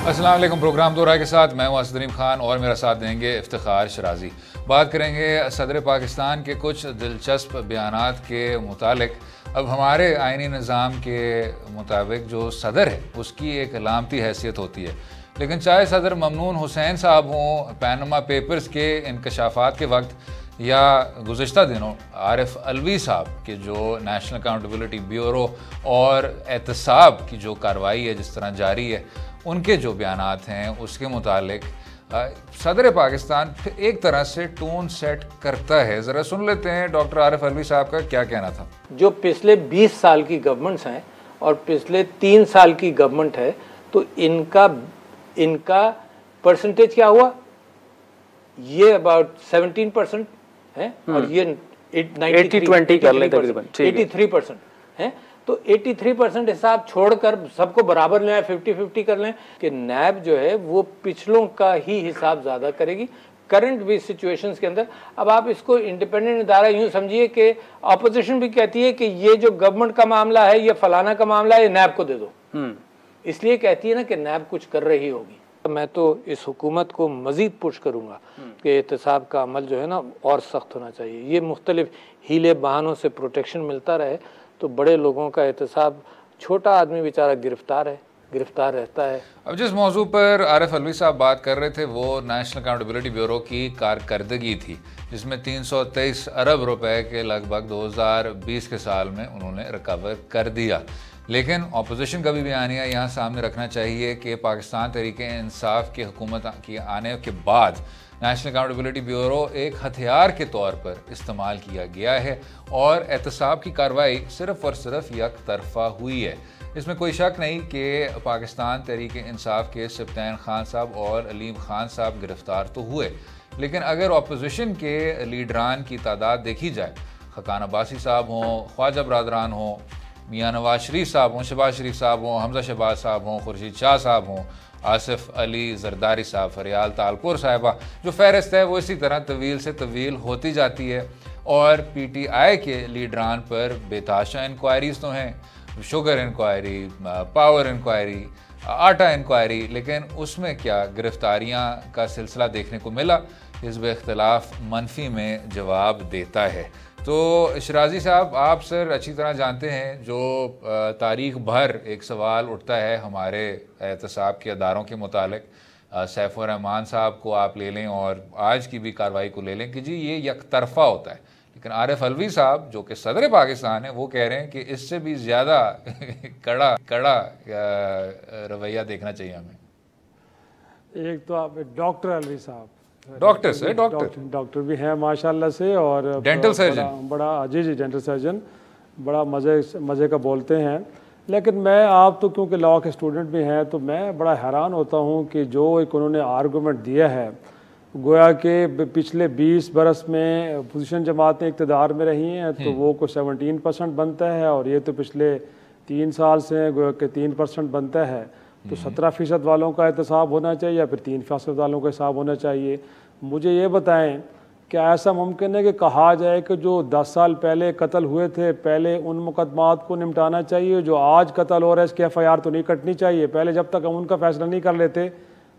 अस्सलाम वालेकुम। प्रोग्राम दो राय के साथ मैं हूं असदरीम खान और मेरा साथ देंगे इफ्तिखार शराजी। बात करेंगे सदर पाकिस्तान के कुछ दिलचस्प बयानात के मुतालिक। अब हमारे आइनी निज़ाम के मुताबिक जो सदर है उसकी एक अलामती हैसियत होती है, लेकिन चाहे सदर ममनून हुसैन साहब हों पैनमा पेपर्स के इंकशाफात के वक्त या गुज़श्ता दिनों आरिफ अलवी साहब के जो नेशनल अकाउंटेबिलिटी ब्यूरो और एहतसाब की जो कार्रवाई है जिस तरह जारी है, उनके जो बयानात हैं उसके मुतालिक सदर पाकिस्तान एक तरह से टोन सेट करता है। ज़रा सुन लेते हैं डॉक्टर आरिफ अलवी साहब का क्या कहना था। जो पिछले 20 साल की गवर्नमेंट्स हैं और पिछले 3 साल की गवर्नमेंट है, तो इनका परसेंटेज क्या हुआ? ये अबाउट 17% है और ये 80-20 कर लें तकरीबन 83% है। तो 83% हिसाब छोड़कर सबको बराबर लें, 50-50 कर लें कि नैब जो है वो पिछलों का ही हिसाब ज़्यादा करेगी करंट भी सिचुएशंस के अंदर। अब आप इसको इंडिपेंडेंट इदारा यूँ समझिए कि अपोजिशन भी कहती है कि ये जो गवर्नमेंट का मामला है, ये फलाना का मामला है, ये नैब को दे दो, इसलिए कहती है ना कि नैब कुछ कर रही होगी। मैं तो इस हुकूमत को मज़ीद पुश करूँगा कि एहतसाब का अमल जो है ना और सख्त होना चाहिए। ये मुख्तलिफ हीले बहानों से प्रोटेक्शन मिलता रहे तो बड़े लोगों का एहतसाब, छोटा आदमी बेचारा गिरफ्तार रहता है। अब जिस मौजू पर आरिफ अलवी साहब बात कर रहे थे वो नेशनल अकाउंटेबिलिटी ब्यूरो की कारकर्दगी थी, जिसमें 323 अरब रुपए के लगभग 2020 के साल में उन्होंने रिकवर कर दिया। लेकिन अपोजिशन का भी बयानिया यहाँ सामने रखना चाहिए कि पाकिस्तान तहरीक इंसाफ की हुकूमत के आने के बाद नेशनल अकाउंटेबिलिटी ब्यूरो एक हथियार के तौर पर इस्तेमाल किया गया है और एहतसाब की कार्रवाई सिर्फ़ और सिर्फ एक तरफा हुई है। इसमें कोई शक नहीं कि पाकिस्तान तहरीक इंसाफ के सब्तैन खान साहब और अलीम खान साहब गिरफ़्तार तो हुए, लेकिन अगर अपोजिशन के लीडरान की तादाद देखी जाए, खकान अब्बासी साहब हों, ख्वाजा बरदरान हों, मियाँ नवाज शरीफ साहब हों, शहबाज शरीफ साहब हों, हमजा शहबाज साहब हों, खुर्शीद शाह साहब हों, आसिफ अली जरदारी साहब, फरियाल तालपुर साहिबा, जो फहरिस्त है वो इसी तरह तवील से तवील होती जाती है। और PTI के लीडरान पर बेताशा इंक्वायरीज तो हैं, शुगर इंक्वायरी, पावर इंक्वायरी, आटा इंक्वायरी, लेकिन उसमें क्या गिरफ्तारियाँ का सिलसिला देखने को मिला? हिज़्ब इख्तिलाफ मनफी में जवाब देता है। तो शराजी साहब, आप सर अच्छी तरह जानते हैं जो तारीख भर एक सवाल उठता है हमारे एहतसाब के अदारों के मुतालिक। सैफुर रहमान साहब को आप ले लें और आज की भी कार्रवाई को ले लें कि जी ये एक तरफा होता है, लेकिन आरिफ अलवी साहब जो कि सदर पाकिस्तान है वो कह रहे हैं कि इससे भी ज़्यादा कड़ा रवैया देखना चाहिए हमें। एक तो आप डॉक्टर अलवी साहब डॉक्टर भी हैं माशाल्लाह से, और डेंटल सर्जन बड़ा जी डेंटल सर्जन बड़ा मज़े का बोलते हैं। लेकिन मैं, आप तो क्योंकि लॉ के स्टूडेंट भी हैं, तो मैं बड़ा हैरान होता हूं कि जो एक उन्होंने आर्गूमेंट दिया है, गोया कि पिछले 20 बरस में अपोजिशन जमातें इक़्तिदार में रही हैं तो वो को 17% बनता है, और ये तो पिछले 3 साल से गोया कि 3% बनता है। तो 17% वालों का एहतसाब होना चाहिए या फिर 3% वालों का हिसाब होना चाहिए? मुझे ये बताएं, क्या ऐसा मुमकिन है कि कहा जाए कि जो 10 साल पहले कत्ल हुए थे, पहले उन मुकदमात को निपटाना चाहिए, जो आज कत्ल हो रहा है इसकी FIR तो नहीं कटनी चाहिए? पहले जब तक हम उनका फैसला नहीं कर लेते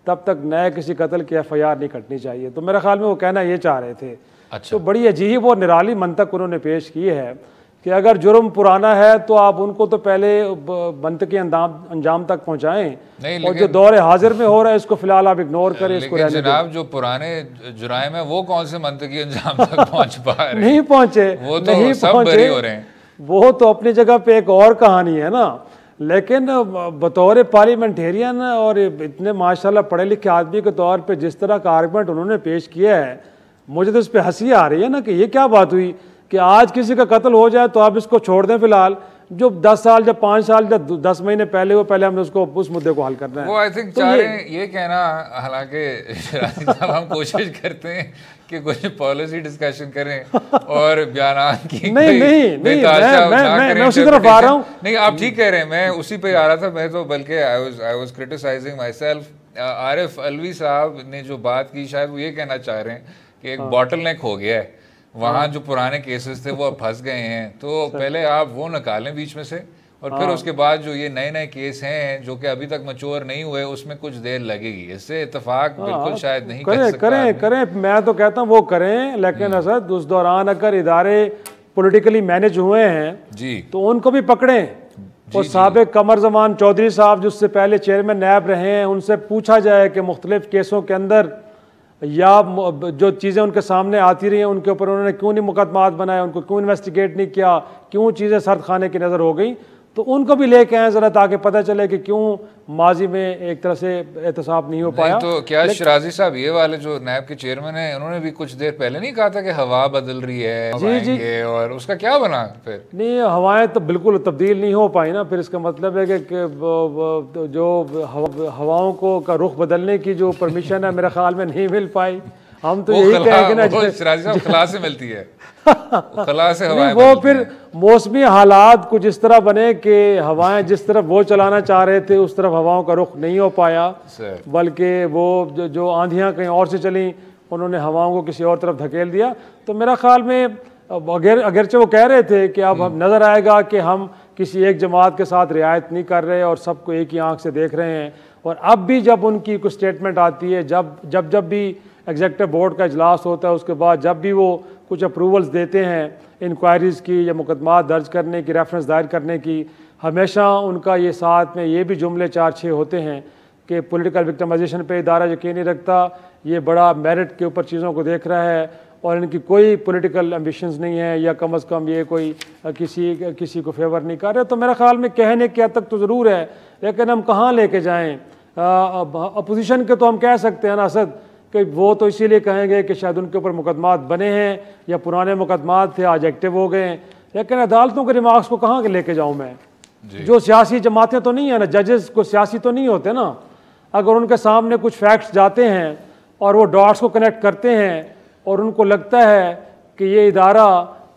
तब तक नए किसी कत्ल की FIR नहीं कटनी चाहिए। तो मेरे ख्याल में वो कहना ये चाह रहे थे। अच्छा। तो बड़ी अजीब और निराली मंतक उन्होंने पेश की है कि अगर जुर्म पुराना है तो आप उनको तो पहले मंतकी अंजाम तक पहुंचाएं, और जो दौर हाजिर में हो रहा है इसको फिलहाल आप इग्नोर करें, इसको रहने दें। जनाब, जो पुराने जुराइम है वो कौन से मंतकी अंजाम तक पहुंच पा रहे हैं? नहीं पहुंचे, वो तो नहीं सब बरी हो रहे हैं। वो तो अपनी जगह पे एक और कहानी है ना। लेकिन बतौर पार्लियामेंटेरियन और इतने माशाल्लाह पढ़े लिखे आदमी के तौर पे जिस तरह का आर्गूमेंट उन्होंने पेश किया है, मुझे तो इस पर हंसी आ रही है ना कि ये क्या बात हुई कि आज किसी का कत्ल हो जाए तो आप इसको छोड़ दें फिलहाल, जो 10 साल या 5 साल या 10 महीने पहले हो, पहले हमने उसको उस मुद्दे को हल करना है। वो आई थिंक चाह रहे हैं ये कहना, हालांकि हम कोशिश करते हैं कि कुछ पॉलिसी डिस्कशन करें और बयान की नहीं मैं उसी तरफ आ रहा हूँ। नहीं, आप ठीक कह रहे हैं, मैं उसी पे आ रहा था। मैं तो बल्कि I was criticising myself. Arif Alvi Sahab ने जो बात की, शायद वो ये कहना चाह रहे हैं कि एक बॉटल नेक हो गया है वहाँ, जो पुराने केसेस थे वो अब फंस गए हैं, तो पहले आप वो निकालें बीच में से और फिर उसके बाद जो ये नए नए केस हैं जो कि अभी तक मैच्योर नहीं हुए उसमें कुछ देर लगेगी। इससे इत्तेफाक बिल्कुल शायद नहीं कर सकता। करें मैं तो कहता हूँ वो करें, लेकिन असद उस दौरान अगर इदारे पॉलिटिकली मैनेज हुए हैं जी तो उनको भी पकड़ें। और साबिक कमर जमान चौधरी साहब जिससे पहले चेयरमैन नैब रहे हैं उनसे पूछा जाए कि मुख्तलिफ केसों के अंदर या जो चीज़ें उनके सामने आती रही हैं उनके ऊपर उन्होंने क्यों नहीं मुकदमात बनाए, उनको क्यों इन्वेस्टिगेट नहीं किया, क्यों चीज़ें सर्द खाने की नज़र हो गई। तो उनको भी लेके आए ज़रा ताकि पता चले कि क्यों माजी में एक तरह से एहतसाब नहीं हो पाया। तो क्या शिराजी साहब ये वाले जो नैब के चेयरमैन हैं उन्होंने भी कुछ देर पहले नहीं कहा था कि हवा बदल रही है जी और उसका क्या बना फिर? नहीं, हवाएं तो बिल्कुल तब्दील नहीं हो पाई ना। फिर इसका मतलब है कि जो हवाओं को का रुख बदलने की जो परमिशन है मेरे ख्याल में नहीं मिल पाई। हम तो यही कहेंगे ना शिराजी साहब खला से मिलती है खला से हवाएं वो फिर मौसमी हालात कुछ इस तरह बने कि हवाएं जिस तरफ वो चलाना चाह रहे थे उस तरफ हवाओं का रुख नहीं हो पाया, बल्कि वो जो आंधियां कहीं और से चली उन्होंने हवाओं को किसी और तरफ धकेल दिया। तो मेरा ख्याल में अगरचे वो कह रहे थे कि अब हम नज़र आएगा कि हम किसी एक जमात के साथ रियायत नहीं कर रहे और सबको एक ही आंख से देख रहे हैं। और अब भी जब उनकी कुछ स्टेटमेंट आती है, जब भी एग्जीक्यूटिव बोर्ड का इजलास होता है, उसके बाद जब भी वो कुछ अप्रूवल्स देते हैं इंक्वायरीज़ की या मुकदमात दर्ज करने की, रेफरेंस दायर करने की, हमेशा उनका ये साथ में ये भी जुमले 4-6 होते हैं कि पॉलिटिकल विक्टिमाइजेशन पे इदारा यकीन नहीं रखता, ये बड़ा मेरिट के ऊपर चीज़ों को देख रहा है और इनकी कोई पॉलिटिकल एम्बिशंस नहीं है या कम अज़ कम ये कोई किसी को फेवर नहीं कर रहे। तो मेरा ख्याल में कहने के हद तक तो ज़रूर है, लेकिन हम कहाँ लेके जाएँ? अपोजिशन के तो हम कह सकते हैं ना असद कि वो तो इसीलिए कहेंगे कि शायद उनके ऊपर मुकदमात बने हैं या पुराने मुकदमात थे आज एक्टिव हो गए हैं। लेकिन अदालतों के रिमार्क्स को कहाँ के लेके जाऊँ मैं? जो सियासी जमातें तो नहीं है ना, जजेस को सियासी तो नहीं होते ना। अगर उनके सामने कुछ फैक्ट्स जाते हैं और वो डॉट्स को कनेक्ट करते हैं और उनको लगता है कि ये इदारा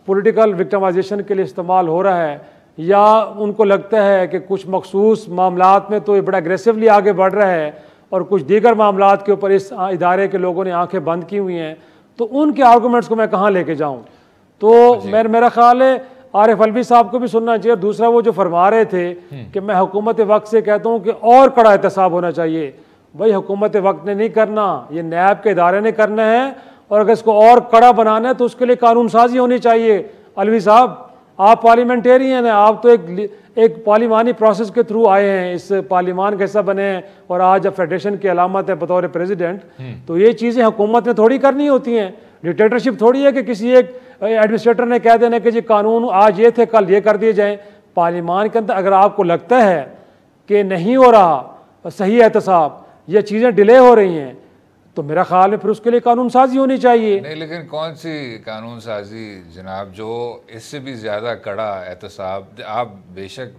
पॉलिटिकल विक्टिमाइजेशन के लिए इस्तेमाल हो रहा है या उनको लगता है कि कुछ मखसूस मामलात में तो ये बड़ा एग्रेसिवली आगे बढ़ रहा है और कुछ दीगर मामलात के ऊपर इस इदारे के लोगों ने आंखें बंद की हुई हैं, तो उनके आर्गूमेंट्स को मैं कहाँ लेके जाऊँ? तो मेरा ख्याल है आरिफ अलवी साहब को भी सुनना चाहिए। दूसरा वो जो फरमा रहे थे कि मैं हुकूमत वक्त से कहता हूँ कि और कड़ा एहतसाब होना चाहिए। भाई हुकूमत वक्त ने नहीं करना, ये नैब के इदारे ने करना है और अगर इसको और कड़ा बनाना है तो उसके लिए कानून साजी होनी चाहिए। अलवी साहब आप पार्लियामेंटेरियन हैं, आप तो एक पार्लिमानी प्रोसेस के थ्रू आए हैं, इस पार्लिमान का हिस्सा बने हैं और आज अब फेडरेशन की अलामत है बतौर प्रेसिडेंट। तो ये चीज़ें हुकूमत ने थोड़ी करनी होती हैं। डिक्टेटरशिप थोड़ी है कि किसी एक एडमिनिस्ट्रेटर ने कह देना कि जी कानून आज ये थे कल ये कर दिए जाएं। पार्लिमान के अंदर अगर आपको लगता है कि नहीं हो रहा सही एहतसाब, ये चीज़ें डिले हो रही हैं, तो मेरा ख्याल है फिर उसके लिए कानून साजी होनी चाहिए। नहीं, लेकिन कौन सी कानून साजी जनाब जो इससे भी ज़्यादा कड़ा एहतसाब? आप बेशक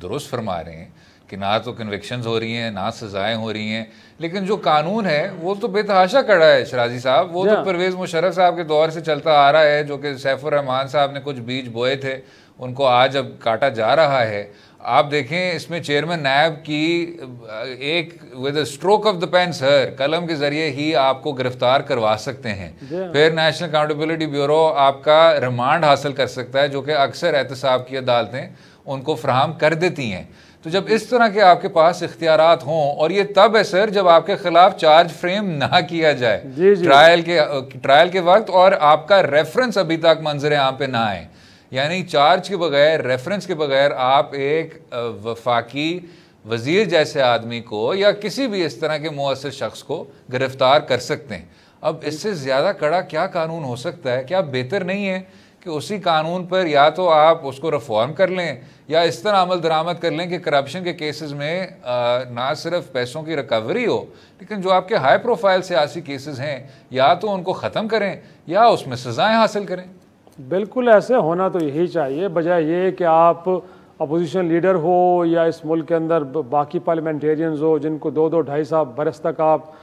दुरुस्त फरमा रहे हैं कि ना तो कन्विक्शंस हो रही हैं ना सज़ाएं हो रही हैं, लेकिन जो कानून है वो तो बेतहाशा कड़ा है शिराजी साहब। वो तो परवेज़ मुशर्रफ साहब के दौर से चलता आ रहा है, जो कि सैफुर रहमान साहब ने कुछ बीज बोए थे, उनको आज अब काटा जा रहा है। आप देखें इसमें चेयरमैन नैब की एक with stroke of the pen सर कलम के जरिए ही आपको गिरफ्तार करवा सकते हैं। फिर नेशनल अकाउंटेबिलिटी ब्यूरो आपका रिमांड हासिल कर सकता है, जो कि अक्सर एहतसाब की अदालतें उनको फ्राहम कर देती हैं। तो जब इस तरह के आपके पास इख्तियारात हों, और ये तब है सर जब आपके खिलाफ चार्ज फ्रेम ना किया जाए ट्रायल के वक्त और आपका रेफरेंस अभी तक मंजर आम पे ना आए, यानी चार्ज के बगैर रेफरेंस के बगैर आप एक वफाकी वजीर जैसे आदमी को या किसी भी इस तरह के मुअस्सर शख्स को गिरफ्तार कर सकते हैं। अब इससे ज़्यादा कड़ा क्या कानून हो सकता है? क्या बेहतर नहीं है कि उसी कानून पर या तो आप उसको रिफॉर्म कर लें या इस तरह अमल दरामद कर लें कि करप्शन के केसेस में ना सिर्फ पैसों की रिकवरी हो, लेकिन जो आपके हाई प्रोफाइल सियासी केसेस हैं या तो उनको ख़त्म करें या उसमें सज़ाएँ हासिल करें। बिल्कुल ऐसे होना तो यही चाहिए, बजाय ये कि आप अपोजिशन लीडर हो या इस मुल्क के अंदर बाकी पार्लियामेंटेरियंस हो जिनको 2-2-2.5 बरस तक आप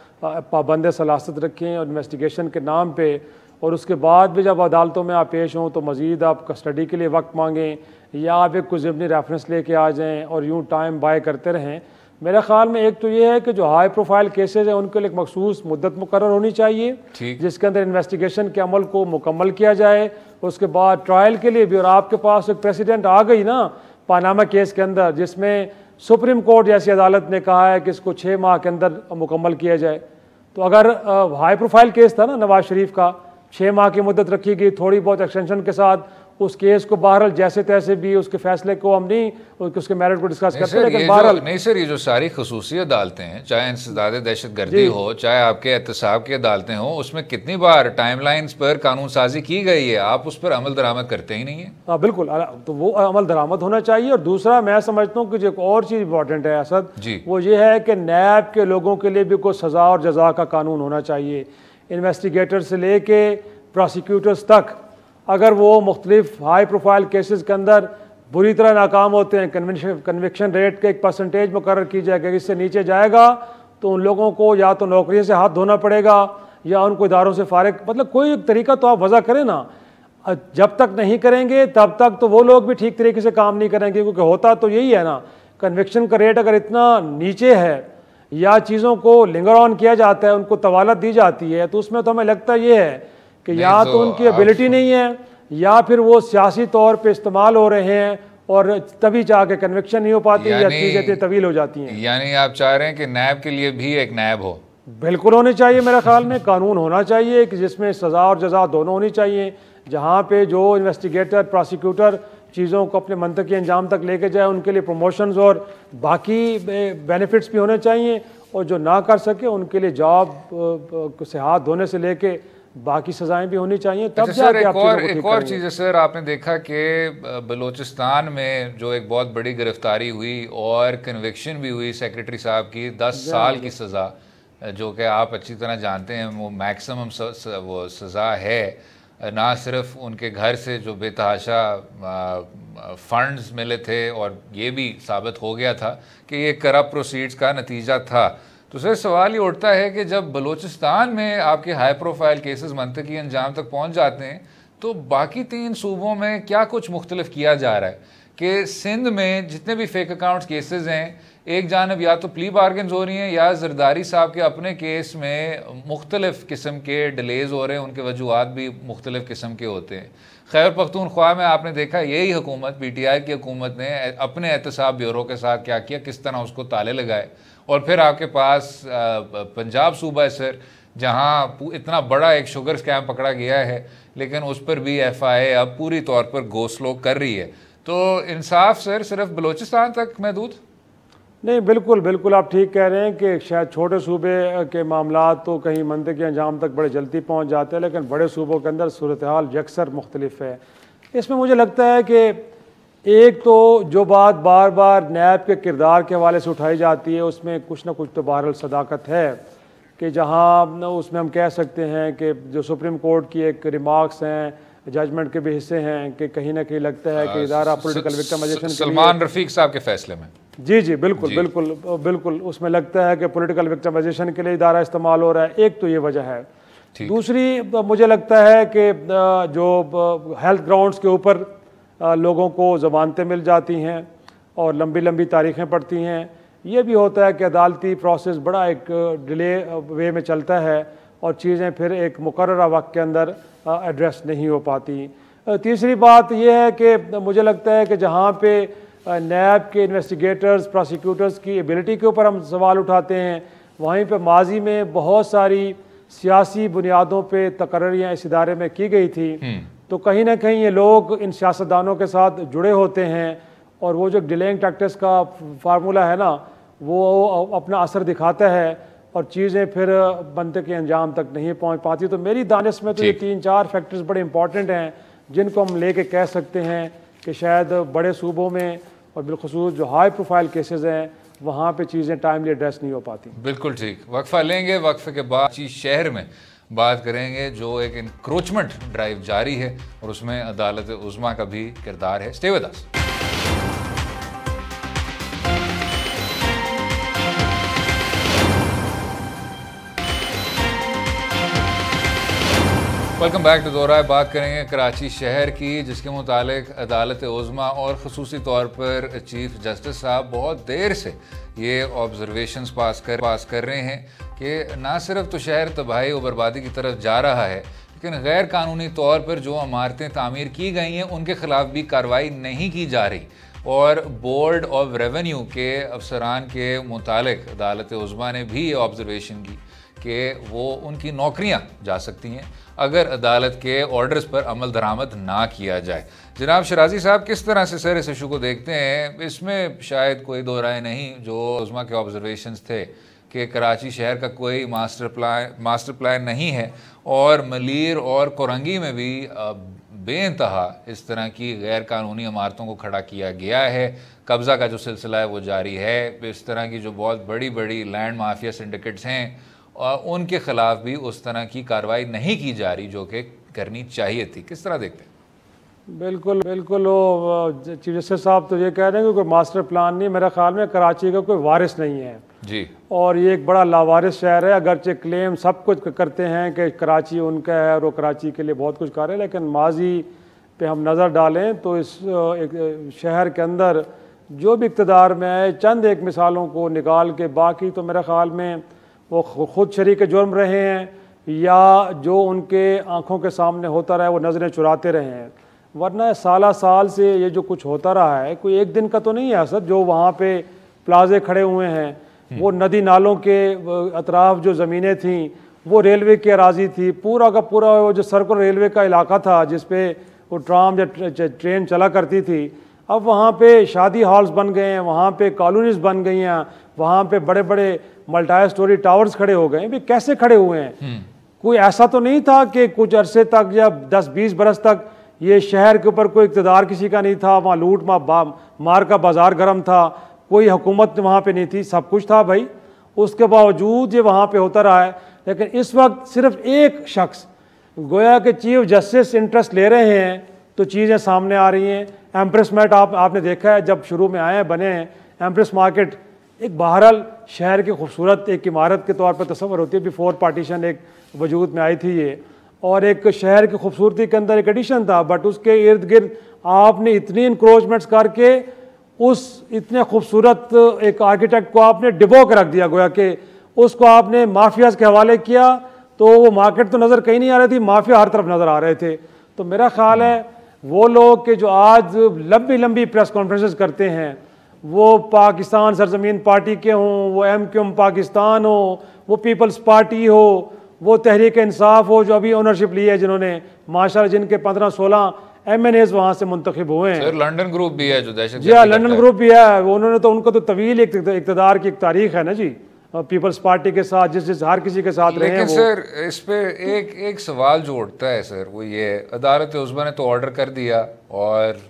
पाबंद सलासत रखें और इन्वेस्टिगेशन के नाम पे, और उसके बाद भी जब अदालतों में आप पेश हों तो मज़ीद आप कस्टडी के लिए वक्त मांगें या आप एक कुछ ज़िमनी रेफरेंस लेके आ जाएँ और यूँ टाइम बाय करते रहें। मेरे ख्याल में एक तो ये है कि जो हाई प्रोफाइल केसेस हैं उनके लिए एक मखसूस मुद्दत मुकर्रर होनी चाहिए जिसके अंदर इन्वेस्टिगेशन के अमल को मुकम्मल किया जाए, उसके बाद ट्रायल के लिए भी। और आपके पास एक प्रेसिडेंट आ गई ना, पानामा केस के अंदर, जिसमें सुप्रीम कोर्ट जैसी अदालत ने कहा है कि इसको 6 माह के अंदर मुकम्मल किया जाए। तो अगर हाई प्रोफाइल केस था ना नवाज शरीफ का, 6 माह की मुद्दत रखी गई, थोड़ी बहुत एक्सटेंशन के साथ उस केस को बहरहाल जैसे तैसे भी उसके फैसले को हम नहीं उसके मेरिट को डिस्कस करते, लेकिन बहरहाल नहीं सर, ये जो सारी खसूसी अदालतें हैं, चाहे इंसदाद दहशतगर्दी हो, चाहे आपके एहतसाब की अदालतें हो, उसमें कितनी बार टाइमलाइंस पर कानून साजी की गई है, आप उस पर अमल दरामद करते ही नहीं है। हाँ बिल्कुल, तो वो अमल दरामद होना चाहिए। और दूसरा मैं समझता हूँ कि जो एक और चीज़ इंपॉर्टेंट है असद, वो ये है कि नैब के लोगों के लिए भी कोई सज़ा और जजा का कानून होना चाहिए। इन्वेस्टिगेटर से ले के प्रोसिक्यूटर्स तक अगर वो मुख्तलिफ हाई प्रोफाइल केसेस के अंदर बुरी तरह नाकाम होते हैं, कन्विक्शन रेट का एक परसेंटेज मुकर्रर की जाएगा, इससे नीचे जाएगा तो उन लोगों को या तो नौकरी से हाथ धोना पड़ेगा या उनको इदारों से फारिग, मतलब कोई एक तरीका तो आप वजह करें ना। जब तक नहीं करेंगे तब तक तो वो लोग भी ठीक तरीके से काम नहीं करेंगे, क्योंकि होता तो यही है ना, कन्विक्शन का रेट अगर इतना नीचे है या चीज़ों को लिंगर ऑन किया जाता है, उनको तवालत दी जाती है, तो उसमें तो हमें लगता ये है कि या तो उनकी एबिलिटी नहीं है या फिर वो सियासी तौर पे इस्तेमाल हो रहे हैं और तभी जाके कन्विक्शन नहीं हो पाती या चीज़ें तवील हो जाती हैं। यानी आप चाह रहे हैं कि नैब के लिए भी एक नैब हो? बिल्कुल होने चाहिए, मेरे ख्याल में कानून होना चाहिए कि जिसमें सज़ा और जजा दोनों होनी चाहिए, जहाँ पे जो इन्वेस्टिगेटर प्रोसिक्यूटर चीज़ों को अपने मंतकी अंजाम तक लेके जाए उनके लिए प्रमोशंस और बाकी बेनिफिट्स भी होने चाहिए, और जो ना कर सके उनके लिए जॉब से हाथ धोने से लेके बाकी सजाएं भी होनी चाहिए। तब सर एक और चीज़ है सर, आपने देखा कि बलूचिस्तान में जो एक बहुत बड़ी गिरफ्तारी हुई और कन्विक्शन भी हुई सेक्रेटरी साहब की 10 साल की सज़ा, जो कि आप अच्छी तरह जानते हैं वो मैक्सिमम वो सज़ा है। ना सिर्फ उनके घर से जो बेतहाशा फंड्स मिले थे, और ये भी साबित हो गया था कि ये करप्ट प्रोसीड्स का नतीजा था। तो सर सवाल ये उठता है कि जब बलूचिस्तान में आपके हाई प्रोफाइल केसेस मंतकी अंजाम तक पहुंच जाते हैं, तो बाकी 3 सूबों में क्या कुछ मुख्तलिफ किया जा रहा है? कि सिंध में जितने भी फेक अकाउंट्स केसेस हैं, एक जानब या तो प्ली बार्गन्स हो रही हैं या जरदारी साहब के अपने केस में मुख्तलिफ किस्म के डिलेज हो रहे हैं, उनके वजूहत भी मुख्तलिफ किस्म के होते हैं। खैबर पख्तूनख्वा में आपने देखा यही हुकूमत, PTI की हुकूमत ने अपने एहतसाब ब्यूरो के साथ क्या किया, किस तरह उसको ताले लगाए। और फिर आपके पास पंजाब सूबा है सर, जहाँ इतना बड़ा एक शुगर स्कैम पकड़ा गया है, लेकिन उस पर भी FIA अब पूरी तौर पर गोस्लो कर रही है। तो इंसाफ सर सिर्फ बलूचिस्तान तक महदूद नहीं? बिल्कुल बिल्कुल आप ठीक कह रहे हैं कि शायद छोटे सूबे के मामला तो कहीं मंतकी अंजाम तक बड़े जल्दी पहुँच जाते हैं, लेकिन बड़े सूबों के अंदर सूरत हाल यकसर मुख्तलिफ है। इसमें मुझे लगता है कि एक तो जो बात बार बार नैब के किरदार के हवाले से उठाई जाती है, उसमें कुछ ना कुछ तो बहरहाल सदाकत है कि जहाँ उसमें हम कह सकते हैं कि जो सुप्रीम कोर्ट की एक रिमार्क्स हैं, जजमेंट के भी हिस्से हैं कि कहीं ना कहीं लगता है कि इदारा पॉलिटिकल विक्टिमाइजेशन सलमान रफीक साहब के फैसले में जी बिल्कुल बिल्कुल बिल्कुल उसमें लगता है कि पॉलिटिकल विक्टिमाइजेशन के लिए इदारा इस्तेमाल हो रहा है। एक तो ये वजह है। दूसरी मुझे लगता है कि जो हेल्थ ग्राउंड्स के ऊपर लोगों को ज़मानतें मिल जाती हैं और लंबी लंबी तारीखें पड़ती हैं, ये भी होता है कि अदालती प्रोसेस बड़ा एक डिले वे में चलता है और चीज़ें फिर एक मुकर्ररा वक्त के अंदर एड्रेस नहीं हो पाती। तीसरी बात यह है कि मुझे लगता है कि जहाँ पे नैब के इन्वेस्टिगेटर्स प्रोसिक्यूटर्स की एबिलिटी के ऊपर हम सवाल उठाते हैं, वहीं पे माजी में बहुत सारी सियासी बुनियादों पे तकर्रियाँ इस इदारे में की गई थी, तो कहीं ना कहीं ये लोग इन सियासतदानों के साथ जुड़े होते हैं और वो जो डिलेइंग टैक्टिक्स का फार्मूला है ना, वो अपना असर दिखाता है और चीज़ें फिर बनते के अंजाम तक नहीं पहुंच पाती। तो मेरी दानिश में तो ये 3-4 फैक्टर्स बड़े इंपॉर्टेंट हैं जिनको हम लेके कह सकते हैं कि शायद बड़े सूबों में और बिलखुसूस जो हाई प्रोफाइल केसेस हैं वहाँ पे चीज़ें टाइमली एड्रेस नहीं हो पाती। बिल्कुल ठीक। वक्फा लेंगे, वक्फे के बाद शहर में बात करेंगे जो एक इंक्रोचमेंट ड्राइव जारी है और उसमें अदालत उज़्मा का भी किरदार है। Stay with us. Welcome back to दोहरा। बात करेंगे कराची शहर की, जिसके मुतालिक अदालत उज़्मा और ख़ुसूसी तौर पर चीफ जस्टिस साहब बहुत देर से ये ऑब्जर्वेशंस पास कर रहे हैं कि ना सिर्फ तो शहर तबाही और बर्बादी की तरफ जा रहा है, लेकिन गैर कानूनी तौर पर जो इमारतें तामीर की गई हैं उनके ख़िलाफ़ भी कार्रवाई नहीं की जा रही। और बोर्ड ऑफ रेवेन्यू के अफसरान के मुतालिक अदालत उज़्मा ने भी ये ऑब्जर्वेशन की कि वो उनकी नौकरियां जा सकती हैं अगर अदालत के ऑर्डर्स पर अमल दरामद ना किया जाए। जनाब शराजी साहब, किस तरह से सर इस इशू को देखते हैं? इसमें शायद कोई दो राय नहीं, जो उज़्मा के ऑब्जर्वेशंस थे कि कराची शहर का कोई मास्टर प्लान नहीं है और मलीर और कोरंगी में भी बेइंतहा इस तरह की गैर कानूनी इमारतों को खड़ा किया गया है। कब्ज़ा का जो सिलसिला है वो जारी है। इस तरह की जो बहुत बड़ी बड़ी लैंड माफिया सिंडिकेट्स हैं उनके ख़िलाफ़ भी उस तरह की कार्रवाई नहीं की जा रही जो कि करनी चाहिए थी। किस तरह देखते हैं? बिल्कुल बिल्कुल, वो चीफ जस्टिस साहब तो ये कह रहे हैं कि कोई मास्टर प्लान नहीं। मेरे ख्याल में कराची का कोई वारिस नहीं है जी, और ये एक बड़ा लावारिस शहर है। अगरचे क्लेम सब कुछ करते हैं कि कराची उनका है और वो कराची के लिए बहुत कुछ कर रहे हैं, लेकिन माजी पे हम नज़र डालें तो इस एक शहर के अंदर जो भी इक़्तिदार में आए, चंद एक मिसालों को निकाल के बाकी तो मेरे ख़्याल में वो ख़ुद शरीक जुर्म रहे हैं या जो उनके आँखों के सामने होता रहा है वो नज़रें चुराते रहे हैं। वरना साल से ये जो कुछ होता रहा है कोई एक दिन का तो नहीं है असर। जो वहाँ पे प्लाजे खड़े हुए हैं वो नदी नालों के अतराफ जो ज़मीनें थीं वो रेलवे की अराजी थी। पूरा का पूरा वो जो सर्कुलर रेलवे का इलाका था जिस पे वो ट्राम या ट्रेन चला करती थी, अब वहाँ पे शादी हॉल्स बन गए हैं, वहाँ पे कॉलोनीज बन गई हैं, वहाँ पे बड़े बड़े मल्टी स्टोरी टावर्स खड़े हो गए हैं। भी कैसे खड़े हुए हैं? कोई ऐसा तो नहीं था कि कुछ अरसे तक या 10-20 बरस तक ये शहर के ऊपर कोई इक़्तिदार किसी का नहीं था, वहाँ लूट मार का बाजार गर्म था, कोई हुकूमत वहाँ पे नहीं थी, सब कुछ था भाई। उसके बावजूद ये वहाँ पे होता रहा है। लेकिन इस वक्त सिर्फ एक शख्स गोया के चीफ जस्टिस इंटरेस्ट ले रहे हैं तो चीज़ें सामने आ रही हैं। एम्प्रेस मार्केट आपने देखा है जब शुरू में आए हैं बने हैं एम्प्रेस मार्केट एक बहरहाल शहर की खूबसूरत एक इमारत के तौर पर तस्वर होती है। बिफोर पार्टीशन एक वजूद में आई थी ये, और एक शहर की खूबसूरती के अंदर एक एडिशन था, बट उसके इर्द गिर्द आपने इतनी इंक्रोचमेंट्स करके उस इतने खूबसूरत एक आर्किटेक्ट को आपने डिबो के रख दिया। गोया कि उसको आपने माफियाज के हवाले किया तो वो मार्केट तो नज़र कहीं नहीं आ रही थी, माफिया हर तरफ नज़र आ रहे थे। तो मेरा ख्याल है वो लोग के जो आज लंबी लंबी प्रेस कॉन्फ्रेंसेस करते हैं, वो पाकिस्तान सरजमीन पार्टी के हों, वो MQM पाकिस्तान हो, वो पीपल्स पार्टी हो, वो तहरीक इंसाफ हो जो अभी ओनरशिप ली है जिन्होंने माशाल्लाह, जिनके 15-16 MNAs वहाँ से मुंतखब हुए हैं। सर लंदन ग्रुप भी है जो दहशत, जी हाँ, लंदन ग्रुप भी है। उन्होंने तो उनको तो तवील इक़्तिदार की एक तारीख है ना जी, पीपल्स पार्टी के साथ जिस हर किसी के साथ रहे हैं। लेकिन सर इस पे एक सवाल जो उठता है सर, वो ये अदालत उज़्मा ने तो ऑर्डर कर दिया और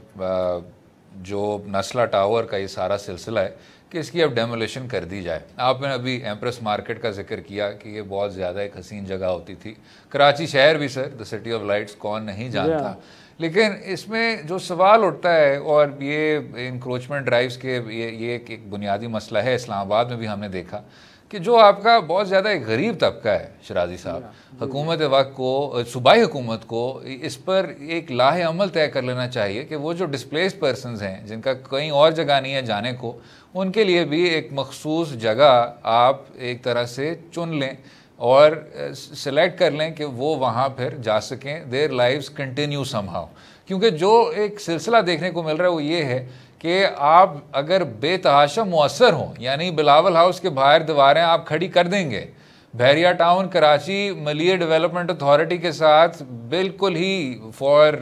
जो नस्ला टावर का ये सारा सिलसिला है कि इसकी अब डेमोलिशन कर दी जाए। आपने अभी एम्प्रेस मार्केट का जिक्र किया कि ये बहुत ज़्यादा एक हसीन जगह होती थी। कराची शहर भी sir the city of lights कौन नहीं जानता। लेकिन इसमें जो सवाल उठता है, और ये इंक्रोचमेंट ड्राइव्स के ये एक बुनियादी मसला है, इस्लामाबाद में भी हमने देखा कि जो आपका बहुत ज़्यादा एक गरीब तबका है शराजी साहब, हुकूमत वक्त को, सूबाई हुकूमत को इस पर एक लाहे अमल तय कर लेना चाहिए कि वो जो डिस्प्लेस्ड पर्सनस हैं जिनका कहीं और जगह नहीं है जाने को, उनके लिए भी एक मखसूस जगह आप एक तरह से चुन लें और सेलेक्ट कर लें कि वो वहाँ फिर जा सकें, देयर लाइव्स कंटिन्यू समहाउ। क्योंकि जो एक सिलसिला देखने को मिल रहा है वो ये है कि आप अगर बेतहाशा मुअस्सर हों, यानी बिलावल हाउस के बाहर दीवारें आप खड़ी कर देंगे, बहरिया टाउन कराची मलिया डेवलपमेंट अथॉरिटी के साथ बिल्कुल ही फॉर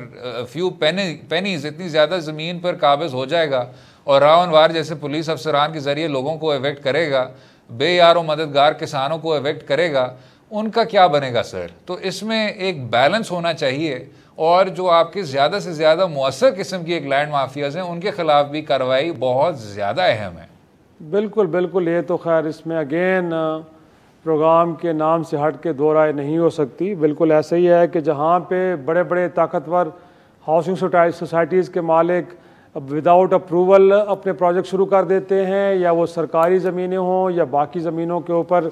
फ्यू पेनीज इतनी ज़्यादा ज़मीन पर काबिज हो जाएगा और रावनवार जैसे पुलिस अफसरान के ज़रिए लोगों को एवेक्ट करेगा, बेयारो मददगार किसानों को एवेक्ट करेगा, उनका क्या बनेगा सर? तो इसमें एक बैलेंस होना चाहिए और जो आपके ज़्यादा से ज़्यादा मुअस्सर किस्म की एक लैंड माफियाज हैं उनके ख़िलाफ़ भी कार्रवाई बहुत ज़्यादा अहम है। बिल्कुल बिल्कुल, ये तो खैर इसमें अगेन प्रोग्राम के नाम से हट के दो राय नहीं हो सकती। बिल्कुल ऐसा ही है कि जहाँ पे बड़े बड़े ताकतवर हाउसिंग सोसाइटीज़ के मालिक विदाउट अप्रूवल अपने प्रोजेक्ट शुरू कर देते हैं, या वो सरकारी ज़मीनें हों या बाकी ज़मीनों के ऊपर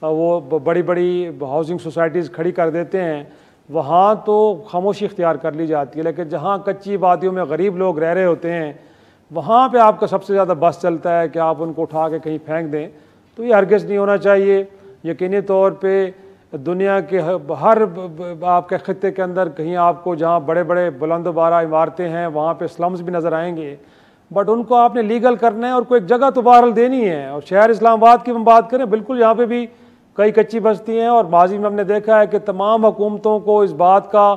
वो बड़ी बड़ी हाउसिंग सोसाइटीज़ खड़ी कर देते हैं, वहाँ तो खामोशी इख्तियार कर ली जाती है। लेकिन जहाँ कच्ची वादियों में गरीब लोग रह रहे होते हैं वहाँ पे आपका सबसे ज़्यादा बस चलता है कि आप उनको उठा के कहीं फेंक दें। तो ये हरगिज़ नहीं होना चाहिए। यकीनी तौर पे दुनिया के हर आपके ख़ित्ते के अंदर कहीं आपको जहाँ बड़े बड़े बुलंद बारा इमारतें हैं वहाँ पे स्लम्स भी नज़र आएंगे, बट उनको आपने लीगल करना है और कोई एक जगह तो बहरहाल देनी है। और शहर इस्लामाबाद की हम बात करें, बिल्कुल यहाँ पे भी कई कच्ची बस्ती हैं और माजी में हमने देखा है कि तमाम हुकूमतों को इस बात का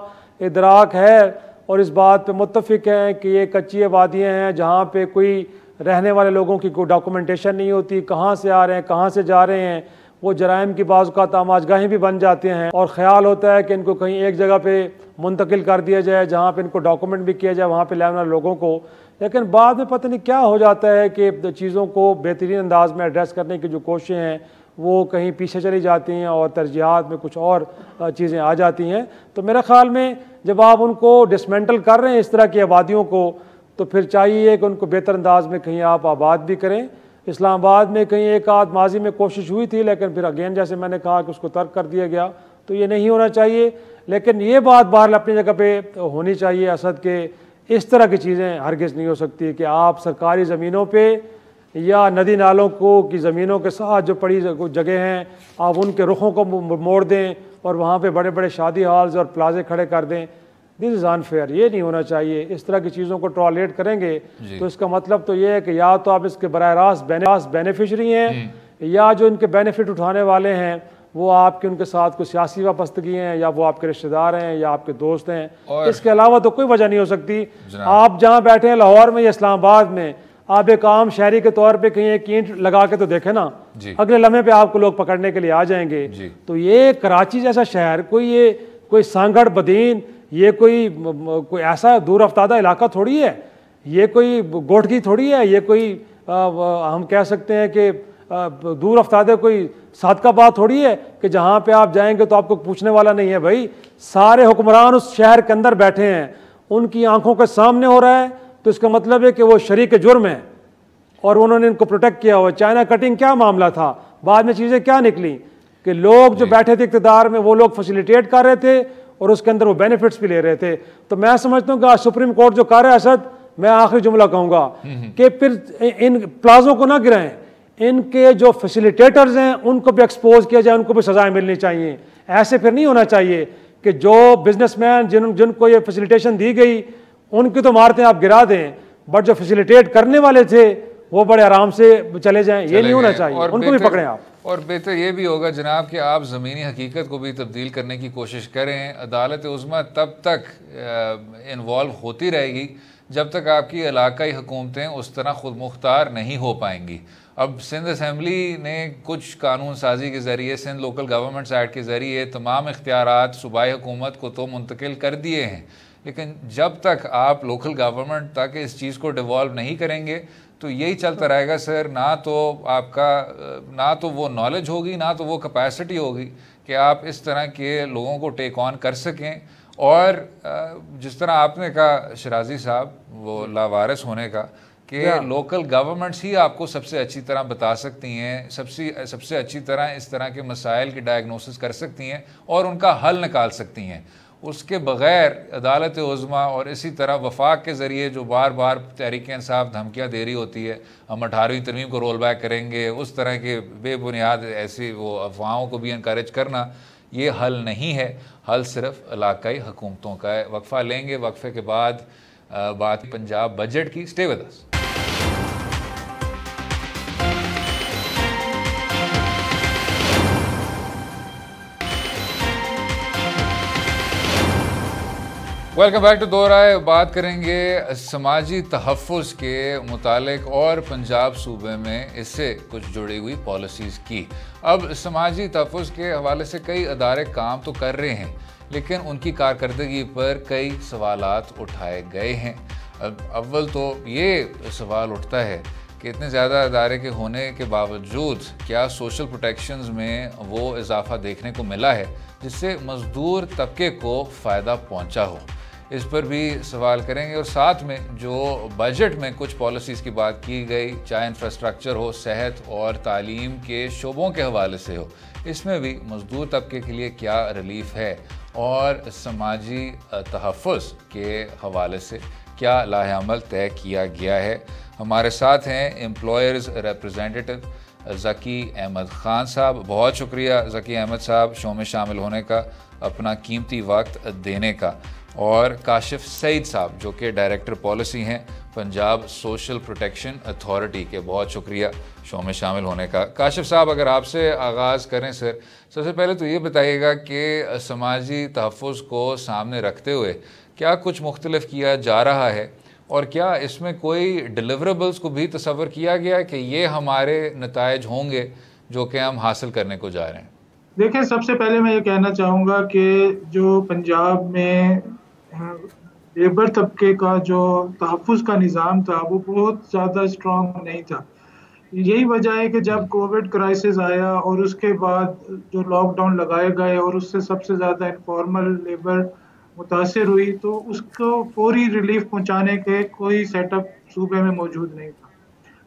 इदराक है और इस बात पे मुत्तफिक हैं कि ये कच्ची आबादियाँ हैं जहाँ पे कोई रहने वाले लोगों की कोई डॉक्यूमेंटेशन नहीं होती, कहाँ से आ रहे हैं, कहाँ से जा रहे हैं। वो जराइम की बाज़ आमाजगाहें भी बन जाते हैं और ख़्याल होता है कि इनको कहीं एक जगह पे मुंतकिल कर दिया जाए जहाँ पे इनको डॉक्यूमेंट भी किया जाए वहाँ पे रहने वाले लोगों को। लेकिन बाद में पता नहीं क्या हो जाता है कि चीज़ों को बेहतरीन अंदाज में एड्रेस करने की जो कोशिशें हैं वो कहीं पीछे चली जाती हैं और तरजीहात में कुछ और चीज़ें आ जाती हैं। तो मेरे ख़्याल में जब आप उनको डिसमेंटल कर रहे हैं इस तरह की आबादियों को, तो फिर चाहिए कि उनको बेहतर अंदाज में कहीं आप आबाद भी करें। इस्लामाबाद में कहीं एक आध माजी में कोशिश हुई थी, लेकिन फिर अगेन जैसे मैंने कहा कि उसको तर्क कर दिया गया, तो ये नहीं होना चाहिए। लेकिन ये बात बाहर अपनी जगह पे होनी चाहिए असद के, इस तरह की चीज़ें हरगिज़ नहीं हो सकती कि आप सरकारी ज़मीनों पे या नदी नालों को की ज़मीनों के साथ जो पड़ी जगह हैं आप उनके रुखों को मोड़ दें और वहाँ पे बड़े बड़े शादी हॉल्स और प्लाजे खड़े कर दें। दिस इज़ अनफेयर, ये नहीं होना चाहिए। इस तरह की चीज़ों को टॉलरेट करेंगे तो इसका मतलब तो ये है कि या तो आप इसके बराह रास्त बेनिफिशरी हैं या जो इनके बेनिफिट उठाने वाले हैं वो आपके उनके साथ कोई सियासी वाबस्तगी हैं या वो आपके रिश्तेदार हैं या आपके दोस्त हैं। इसके अलावा तो कोई वजह नहीं हो सकती। आप जहाँ बैठे हैं लाहौर में या इस्लामाबाद में, आप एक आम शहरी के तौर पे कहीं एक ईंट लगा के तो देखें ना, अगले लम्हे पे आपको लोग पकड़ने के लिए आ जाएंगे। तो ये कराची जैसा शहर कोई सांगड़ बदीन, ये कोई ऐसा दूर अफ्तादा इलाका थोड़ी है, ये कोई गोठगी थोड़ी है, ये कोई हम कह सकते हैं कि दूर अफ्तादे कोई सादकाबाद थोड़ी है कि जहाँ पे आप जाएंगे तो आपको पूछने वाला नहीं है। भाई सारे हुक्मरान उस शहर के अंदर बैठे हैं, उनकी आंखों के सामने हो रहा है, तो इसका मतलब है कि वो शरीक जुर्म है और उन्होंने इनको प्रोटेक्ट किया हुआ। चाइना कटिंग क्या मामला था, बाद में चीज़ें क्या निकली कि लोग जो बैठे थे इक़्तिदार में वो लोग फैसिलिटेट कर रहे थे और उसके अंदर वो बेनिफिट्स भी ले रहे थे। तो मैं समझता हूँ कि आज सुप्रीम कोर्ट जो कर रहा है असद, मैं आखिरी जुमला कहूँगा कि फिर इन प्लाजों को ना गिराएं, इनके जो फैसिलिटेटर्स हैं उनको भी एक्सपोज किया जाए, उनको भी सजाएं मिलनी चाहिए। ऐसे फिर नहीं होना चाहिए कि जो बिजनेसमैन जिनको ये फैसिलिटेशन दी गई उनकी तो मारते आप गिरा दें, बट जो फैसिलिटेट करने वाले थे वो बड़े आराम से चले जाएं। ये नहीं होना चाहिए, उनको भी पकड़ें आप। और बेहतर ये भी होगा जनाब कि आप ज़मीनी हकीकत को भी तब्दील करने की कोशिश करें। अदालत उज़्मा तब तक इन्वॉल्व होती रहेगी जब तक आपकी इलाकाई हुकूमतें उस तरह खुद मुख्तार नहीं हो पाएंगी। अब सिंध असम्बली ने कुछ कानून साजी के ज़रिए, सिंध लोकल गवर्नमेंट्स एक्ट के ज़रिए तमाम इख्तियारात सूबाई हुकूमत को तो मुंतकिल कर दिए हैं, लेकिन जब तक आप लोकल गवर्नमेंट तक इस चीज़ को डिवॉल्व नहीं करेंगे तो यही चलता रहेगा सर। ना तो वो नॉलेज होगी, ना तो वो कैपेसिटी होगी कि आप इस तरह के लोगों को टेक ऑन कर सकें। और जिस तरह आपने कहा शराजी साहब, वो लावारिस होने का, कि लोकल गवर्नमेंट्स ही आपको सबसे अच्छी तरह बता सकती हैं, सबसे अच्छी तरह इस तरह के मसाइल की डायग्नोसिस कर सकती हैं और उनका हल निकाल सकती हैं। उसके बग़ैर अदालत उज़्मा और इसी तरह वफाक के ज़रिए जो बार बार तहरीक इंसाफ धमकियाँ दे रही होती है, हम 18वीं तरमीम को रोल बैक करेंगे, उस तरह के बेबुनियाद ऐसी वो अफवाहों को भी इनकरेज करना, ये हल नहीं है। हल सिर्फ इलाकाई हुकूमतों का है। वक्फ़ा लेंगे, वक्फ़े के बाद बात पंजाब बजट की। Stay with us. Welcome back to Do Raay. बात करेंगे समाजी तहफ़्फ़ुज़ के मुतालिक और पंजाब सूबे में इससे कुछ जुड़ी हुई पॉलिसीज़ की। अब समाजी तहफ़्फ़ुज़ के हवाले से कई अदारे काम तो कर रहे हैं, लेकिन उनकी कारकर्दगी पर कई सवालात उठाए गए हैं। अव्वल तो ये सवाल उठता है कि इतने ज़्यादा अदारे के होने के बावजूद क्या सोशल प्रोटेक्शंस में वो इजाफ़ा देखने को मिला है जिससे मज़दूर तबके को फ़ायदा पहुँचा हो। इस पर भी सवाल करेंगे। और साथ में जो बजट में कुछ पॉलिसीज़ की बात की गई, चाहे इंफ्रास्ट्रक्चर हो, सेहत और तालीम के शोबों के हवाले से हो, इसमें भी मज़दूर तबके के लिए क्या रिलीफ है और समाजी तहफ़्फ़ुज़ के हवाले से क्या लाहेअमल तय किया गया है। हमारे साथ हैं एम्प्लॉयर्स रिप्रेजेंटेटिव ज़की अहमद ख़ान साहब। बहुत शुक्रिया ज़की अहमद साहब शो में शामिल होने का, अपना कीमती वक्त देने का। और काशिफ सईद साहब जो कि डायरेक्टर पॉलिसी हैं पंजाब सोशल प्रोटेक्शन अथॉरिटी के। बहुत शुक्रिया शो में शामिल होने का। काशिफ साहब, अगर आपसे आगाज़ करें सर, सबसे पहले तो ये बताइएगा कि समाजी तहफ़्फ़ुज़ को सामने रखते हुए क्या कुछ मुख्तलिफ किया जा रहा है, और क्या इसमें कोई डिलीवरेबल्स को भी तस्वर किया गया कि ये हमारे नताइज होंगे जो कि हम हासिल करने को जा रहे हैं? देखें, सबसे पहले मैं ये कहना चाहूँगा कि जो पंजाब में लेबर तबके का जो तहफ़्फ़ुज़ का निज़ाम था वो बहुत ज़्यादा स्ट्रॉन्ग नहीं था। यही वजह है कि जब कोविड क्राइसिस आया और उसके बाद जो लॉकडाउन लगाए गए और उससे सबसे ज़्यादा इनफॉर्मल लेबर मुतासिर हुई, तो उसको फौरी रिलीफ पहुंचाने के कोई सेटअप सूबे में मौजूद नहीं था।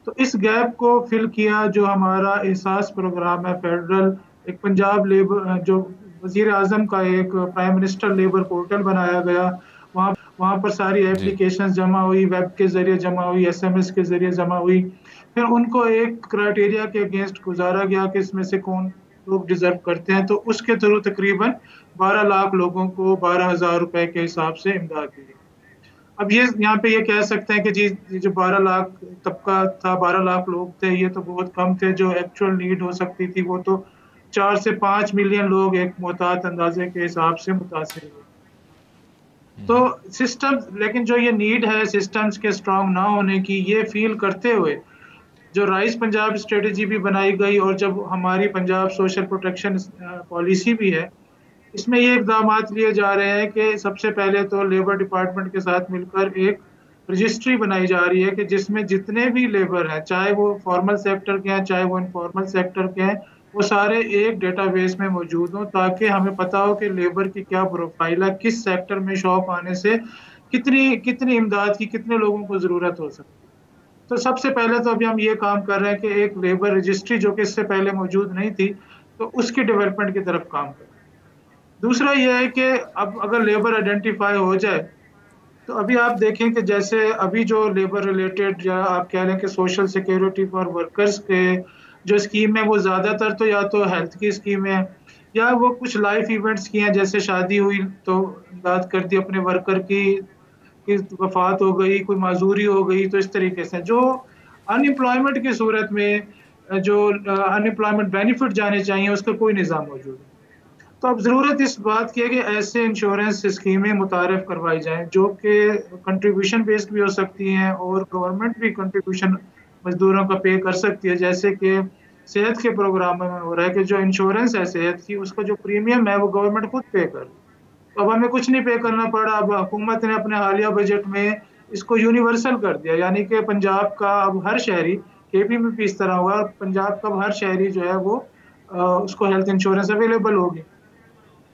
तो इस गैप को फिल किया जो हमारा एहसास प्रोग्राम है फेडरल, एक पंजाब लेबर जो वज़ीर आज़म का एक प्राइम मिनिस्टर लेबर पोर्टल बनाया गया, वहाँ पर सारी एप्लीकेशन जमा हुई, वेब के ज़रिए जमा हुई, SMS के ज़रिए जमा हुई। फिर उनको एक क्राइटेरिया के अगेंस्ट गुजारा गया कि इसमें से कौन लोग डिज़र्व करते हैं, तो उसके थ्रू तकरीबन 12 लाख लोगों को 12,000 रुपए के हिसाब से इमदाद दी। अब ये यहाँ पे ये कह सकते हैं कि जी जो 12 लाख तबका था, 12 लाख लोग थे, ये तो बहुत कम थे। जो एक्चुअल नीड हो सकती थी वो तो 4 से 5 मिलियन लोग एक मोहतात अंदाजे के हिसाब से मुतासिर हुए। तो सिस्टम, लेकिन जो ये नीड है सिस्टम्स के स्ट्रांग ना होने की, ये फील करते हुए जो राइज पंजाब स्ट्रेटजी भी बनाई गई और जब हमारी पंजाब सोशल प्रोटेक्शन पॉलिसी भी है, इसमें ये इक़दाम लिए जा रहे हैं कि सबसे पहले तो लेबर डिपार्टमेंट के साथ मिलकर एक रजिस्ट्री बनाई जा रही है कि जिसमें जितने भी लेबर हैं, चाहे वो फॉर्मल सेक्टर के हैं चाहे वो इनफॉर्मल सेक्टर के हैं, वो सारे एक डेटाबेस में मौजूद हों, ताकि हमें पता हो कि लेबर की क्या प्रोफाइल है, किस सेक्टर में शॉप आने से कितनी इमदाद की कितने लोगों को ज़रूरत हो सकती है। तो सबसे पहले तो अभी हम ये काम कर रहे हैं कि एक लेबर रजिस्ट्री जो कि इससे पहले मौजूद नहीं थी, तो उसकी डेवलपमेंट की तरफ काम करें। दूसरा यह है कि अब अगर लेबर आइडेंटिफाई हो जाए, तो अभी आप देखें कि जैसे अभी जो लेबर रिलेटेड या आप कह लें कि सोशल सिक्योरिटी फॉर वर्कर्स के जो स्कीम है, वो ज़्यादातर तो या तो हेल्थ की स्कीम है या वो कुछ लाइफ इवेंट्स की हैं, जैसे शादी हुई तो इमदाद कर दी अपने वर्कर की वफात हो गई, कोई माजूरी हो गई, तो इस तरीके से जो अनएम्प्लॉयमेंट की सूरत में जो अनएम्प्लॉयमेंट बेनिफिट जाने चाहिए उसका कोई निज़ाम मौजूद है। तो अब ज़रूरत इस बात की है कि ऐसे इंश्योरेंस स्कीमें मुतारिफ करवाई जाएं जो कि कंट्रीब्यूशन बेस्ड भी हो सकती हैं और गवर्नमेंट भी कंट्रीब्यूशन मजदूरों का पे कर सकती है। जैसे कि सेहत के प्रोग्राम में हो रहा है कि जो इंश्योरेंस है सेहत की, उसका जो प्रीमियम है वो गवर्नमेंट खुद पे कर। तो अब हमें कुछ नहीं पे करना पड़ा। अब हुकूमत ने अपने हालिया बजट में इसको यूनिवर्सल कर दिया, यानी कि पंजाब का अब हर शहरी, KP में भी इस तरह हुआ, पंजाब का हर शहरी जो है वो उसको हेल्थ इंश्योरेंस अवेलेबल होगी।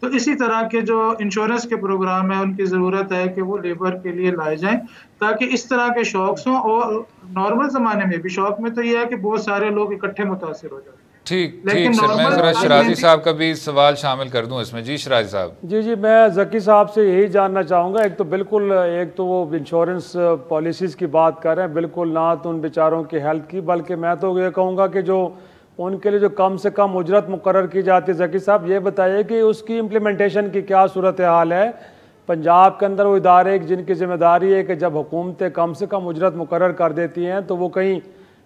तो इसी तरह के जो इंश्योरेंस के प्रोग्राम है उनकी ज़रूरत है कि वो लेबर के लिए लाए जाएं, ताकि इस तरह के शौक़ हों। और नॉर्मल ज़माने में भी शौक़ में तो ये है कि बहुत सारे लोग इकट्ठे मुतासिर हो जाते हैं। ठीक सर, मैं ज़रा शराजी साहब का भी सवाल शामिल कर दूं इसमें। जी शराजी साहब। जी, मैं ज़की साहब से यही जानना चाहूँगा। एक तो वो इंश्योरेंस पॉलिसीज़ की बात कर रहे हैं, बिल्कुल ना तो उन बेचारों की हेल्थ की, बल्कि मैं तो ये कहूँगा कि जो उनके लिए जो कम से कम उजरत मुकर्रर की जाती है। ज़की साहब ये बताइए कि उसकी इम्प्लीमेंटेशन की क्या सूरत हाल है पंजाब के अंदर। वो इदारे जिनकी जिम्मेदारी है कि जब हुकूमतें कम से कम उजरत मुकर्रर कर देती हैं तो वो कहीं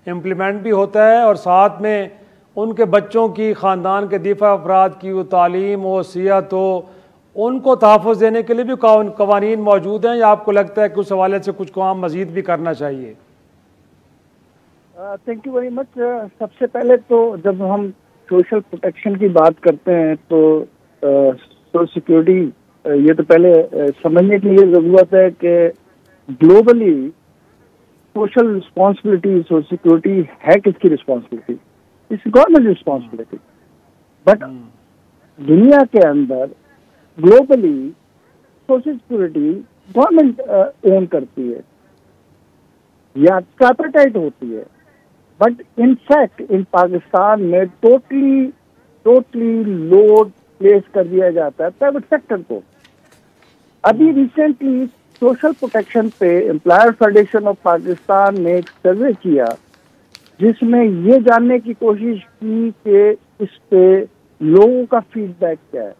इम्प्लीमेंट भी होता है, और साथ में उनके बच्चों की, ख़ानदान के दिफा अफराद की वो तालीम हो, सेहत हो, उनको तहफ़्फ़ुज़ देने के लिए भी कवानीन मौजूद हैं, या आपको लगता है कि उस हवाले से कुछ काम मज़ीद भी करना चाहिए? Thank you very much. सबसे पहले तो जब हम सोशल प्रोटेक्शन की बात करते हैं तो सोशल सिक्योरिटी ये तो पहले समझने के लिए ज़रूरत है कि globally social responsibility, social security है किसकी responsibility? It's government responsibility. But दुनिया के अंदर globally social security government own करती है या ट्राइपार्टाइट होती है। But in fact in Pakistan में टोटली लोड प्लेस कर दिया जाता है प्राइवेट सेक्टर को। अभी रिसेंटली सोशल प्रोटेक्शन पे एम्प्लॉयर फेडरेशन ऑफ पाकिस्तान ने एक सर्वे किया जिसमें ये जानने की कोशिश की कि इस पे लोगों का फीडबैक क्या है।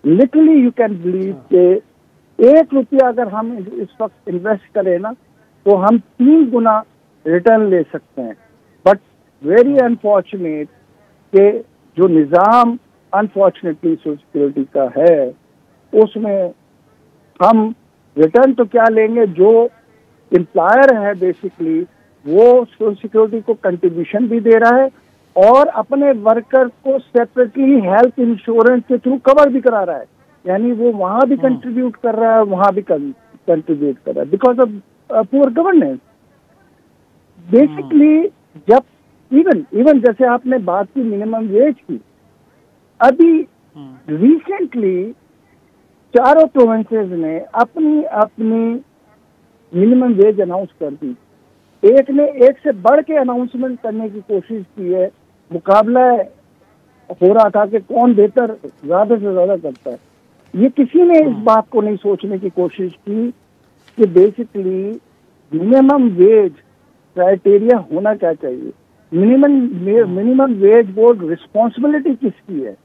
लिटरली यू कैन बिलीव के ₹1 अगर हम इस वक्त इन्वेस्ट करें ना तो हम 3 गुना रिटर्न ले सकते हैं। बट वेरी अनफॉर्चुनेट कि जो निज़ाम अनफॉर्चुनेटली सोशल सिक्योरिटी का है उसमें हम रिटर्न तो क्या लेंगे, जो एम्प्लॉयर है बेसिकली वो सोशल सिक्योरिटी को कंट्रीब्यूशन भी दे रहा है और अपने वर्कर को सेपरेटली हेल्थ इंश्योरेंस के थ्रू कवर भी करा रहा है, यानी वो वहां भी कंट्रीब्यूट कर रहा है, वहां भी कंट्रीब्यूट कर रहा है because of poor governance. Basically जब इवन जैसे आपने बात की मिनिमम वेज की, अभी रिसेंटली चारों प्रोविंसेस ने अपनी अपनी मिनिमम वेज अनाउंस कर दी। एक ने एक से बढ़ के अनाउंसमेंट करने की कोशिश की है, मुकाबला हो रहा था कि कौन बेहतर ज्यादा से ज्यादा करता है। ये किसी ने इस बात को नहीं सोचने की कोशिश की कि बेसिकली मिनिमम वेज क्राइटेरिया होना क्या चाहिए, मिनिमम वेज बोर्ड रिस्पॉन्सिबिलिटी किसकी है।